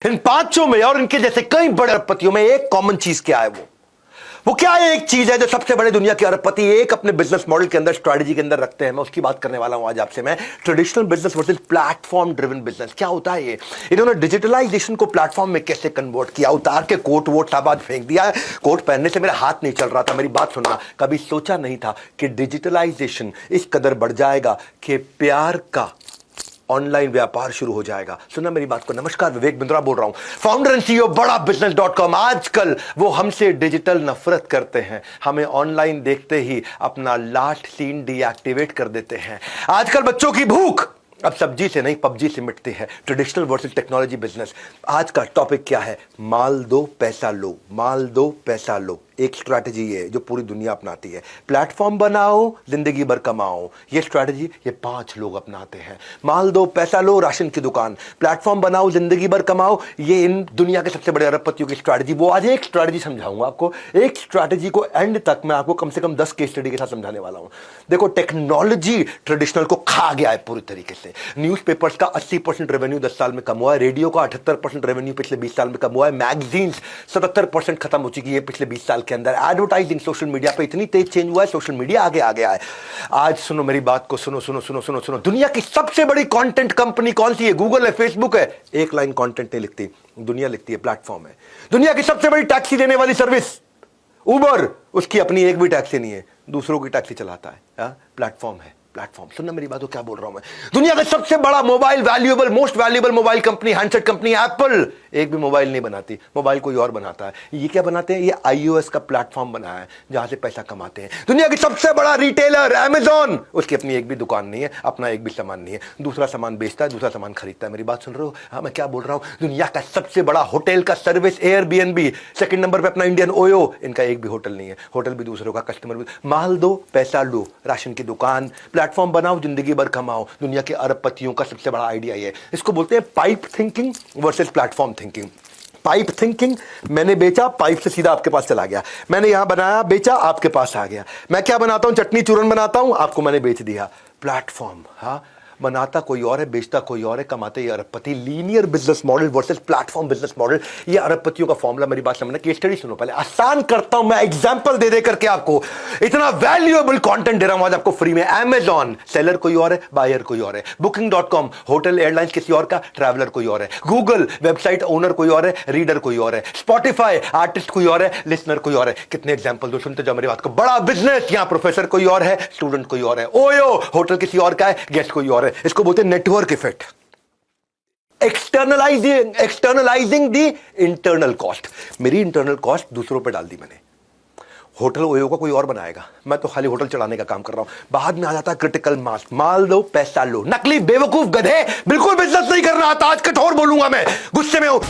इन पांचों में और इनके जैसे कई बड़े अरबपतियों में एक कॉमन चीज क्या है? वो क्या है? एक चीज है जो सबसे बड़े दुनिया के अरबपति एक अपने बिजनेस मॉडल के अंदर, स्ट्रेटजी के अंदर रखते हैं। मैं उसकी बात करने वाला हूं आज आपसे। मैं traditional business versus platform driven business, क्या होता है ये? इन्होंने डिजिटलाइजेशन को प्लेटफॉर्म में कैसे कन्वर्ट किया, उतार के कोट वोट सब आज फेंक दिया है। कोट पहनने से मेरा हाथ नहीं चल रहा था। मेरी बात सुनना, कभी सोचा नहीं था कि डिजिटलाइजेशन इस कदर बढ़ जाएगा कि प्यार का ऑनलाइन व्यापार शुरू हो जाएगा। सुना मेरी बात को। नमस्कार, विवेक बिंद्रा बोल रहा हूं, फाउंडर एंड सीईओ बड़ा बिजनेस.com। आजकल वो हमसे डिजिटल नफरत करते हैं, हमें ऑनलाइन देखते ही अपना लास्ट सीन डीएक्टिवेट कर देते हैं। आजकल बच्चों की भूख अब सब्जी से नहीं पबजी से मिटती है। Traditional versus technology business. आज का टॉपिक क्या है? माल दो पैसा लो, माल दो पैसा लो। एक स्ट्रैटेजी है जो पूरी दुनिया अपनाती है। प्लेटफॉर्म बनाओ, जिंदगी भर कमाओ। ये स्ट्रैटेजी ये 5 लोग अपनाते हैं। माल दो पैसा लो, राशन की दुकान। प्लेटफॉर्म बनाओ, जिंदगी भर कमाओ। ये इन दुनिया के सबसे बड़े अरबपतियों की स्ट्रैटेजी। वो आज एक स्ट्रैटेजी समझाऊंगा आपको। एक स्ट्रैटेजी को एंड तक मैं आपको कम से कम 10 केस स्टडी के साथ समझाने वाला हूं। देखो, टेक्नोलॉजी ट्रेडिशनल को खा गया है पूरी तरीके से। न्यूज़पेपर्स का 80% रेवेन्यू 10 साल में कम हुआ है। रेडियो का 78% रेवेन्यू पिछले 20 साल में कम हुआ है। मैगजीन्स 77% खत्म हो चुकी है पिछले 20 साल के अंदर। एडवर्टाइजिंग सोशल मीडिया पे इतनी तेज चेंज हुआ है, सोशल मीडिया आगे आ गया है। आज सुनो मेरी बात को, सुनो सुनो सुनो सुनो सुनो। दुनिया की सबसे बड़ी कंटेंट कंपनी कौन सी है? गूगल है, फेसबुक है। एक लाइन कंटेंट नहीं लिखती, दुनिया लिखती है। प्लेटफॉर्म है। दुनिया की सबसे बड़ी टैक्सी देने वाली सर्विस उबर, उसकी अपनी एक भी टैक्सी नहीं है, दूसरों की टैक्सी चलाता है। प्लेटफॉर्म है। प्लेटफॉर्म। सुनना मेरी बात को, क्या बोल रहा हूं मैं। दुनिया का सबसे बड़ा mobile valuable, most valuable mobile company, handset company Apple, एक भी मोबाइल नहीं बनाती। मोबाइल कोई और बनाता है। ये क्या बनाते हैं? ये आईओएस का प्लेटफॉर्म बनाया है जहां से पैसा कमाते हैं। दुनिया की सबसे बड़ा रिटेलर अमेज़न, उसकी अपनी एक भी दुकान नहीं है, अपना एक भी सामान नहीं है, दूसरा सामान बेचता है, दूसरा सामान खरीदता है। मेरी बात सुन रहे हो? हाँ, मैं क्या बोल रहा हूं। दुनिया का सबसे बड़ा होटल का सर्विस एयरबीएनबी, सेकंड नंबर पे अपना इंडियन ओयो, इनका एक भी होटल नहीं है। होटल भी दूसरों का, कस्टमर भी। माल दो पैसा लो, राशन की दुकान। प्लेटफॉर्म बनाओ, जिंदगी भर कमाओ। दुनिया के अरबपतियों का सबसे बड़ा आइडिया ये है। इसको बोलते हैं pipe thinking versus platform thinking. Pipe thinking, मैंने बेचा, पाइप से सीधा आपके पास चला गया। मैंने यहां बनाया, बेचा, आपके पास आ गया। मैं क्या बनाता हूं? चटनी चूरन बनाता हूं, आपको मैंने बेच दिया। प्लेटफॉर्म, हाँ, बनाता कोई और है, बेचता कोई और है, कमाते ये अरबपति। Linear business model versus platform business model, ये अरबपतियों का फॉर्मूला। मेरी बात समझना। केस स्टडी सुनो पहले, आसान करता हूं मैं, एग्जांपल दे दे करके आपको। इतना वैल्यूएबल कंटेंट दे रहा हूं आज आपको फ्री में। अमेज़न, सेलर कोई और है, बायर कोई और है। Booking.com, होटल एयरलाइंस किसी और का, ट्रैवलर कोई और है। गूगल, वेबसाइट ओनर कोई और है, रीडर कोई और है। स्पॉटिफाई, आर्टिस्ट कोई और है, लिसनर कोई और है। कितने एग्जांपल दो, सुनते जाओ मेरी बात को। बड़ा बिजनेस, यहां प्रोफेसर कोई और है, स्टूडेंट कोई और है। ओयो, होटल किसी और का है, गेस्ट कोई और है। इसको बोलते हैं network effect. Externalising the internal cost. मेरी इंटरनल कॉस्ट दूसरों पे डाल दी मैंने। होटल ओयो का कोई और बनाएगा, मैं तो खाली होटल चलाने का काम कर रहा हूं। बाद में आ जाता है क्रिटिकल मास। माल दो पैसा लो। नकली बेवकूफ गधे, बिल्कुल बिजनेस नहीं करना आता। आज कठोर बोलूंगा मैं, गुस्से में हूं।